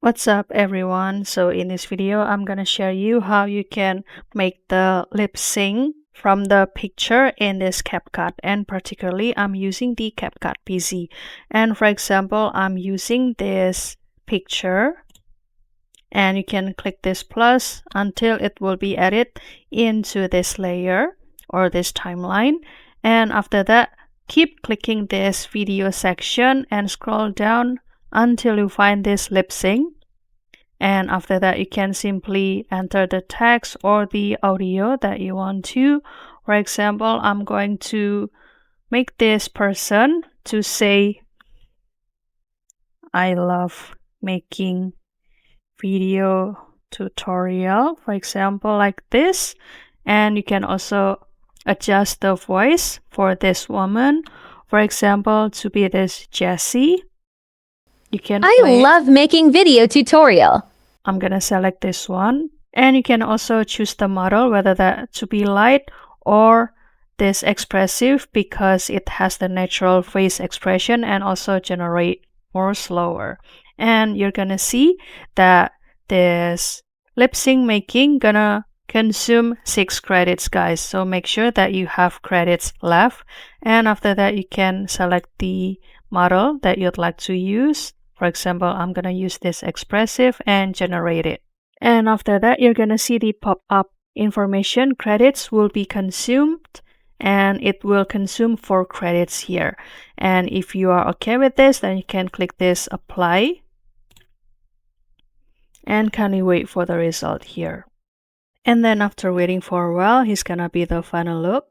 What's up everyone? So in this video, I'm gonna share you how you can make the lip sync from the picture in this CapCut, and particularly I'm using the CapCut PC. And for example, I'm using this picture, and you can click this plus until it will be added into this layer or this timeline. And after that, keep clicking this video section and scroll down until you find this lip sync. And after that, you can simply enter the text or the audio that you want to. For example, I'm going to make this person to say, I love making video tutorial, for example, like this. And you can also adjust the voice for this woman. For example, to be this Jessie. You can love making video tutorial. I'm gonna select this one, and you can also choose the model, whether that to be light or this expressive, because it has the natural face expression and also generate more slower. And you're gonna see that this lip sync making gonna consume 6 credits, guys, so make sure that you have credits left. And after that, you can select the model that you'd like to use. For example, I'm gonna use this expressive and generate it. And after that, you're gonna see the pop-up information credits will be consumed, and it will consume 4 credits here. And if you are okay with this, then you can click this apply and kindly wait for the result here. And then after waiting for a while, here's gonna be the final look.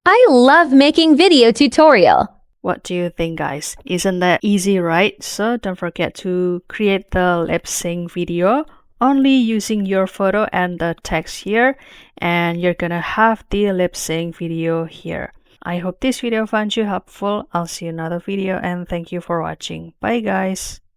I love making video tutorial. What do you think, guys? Isn't that easy, right? So don't forget to create the lip sync video only using your photo and the text here, and you're gonna have the lip sync video here. I hope this video found you helpful. I'll see you in another video, and thank you for watching. Bye guys.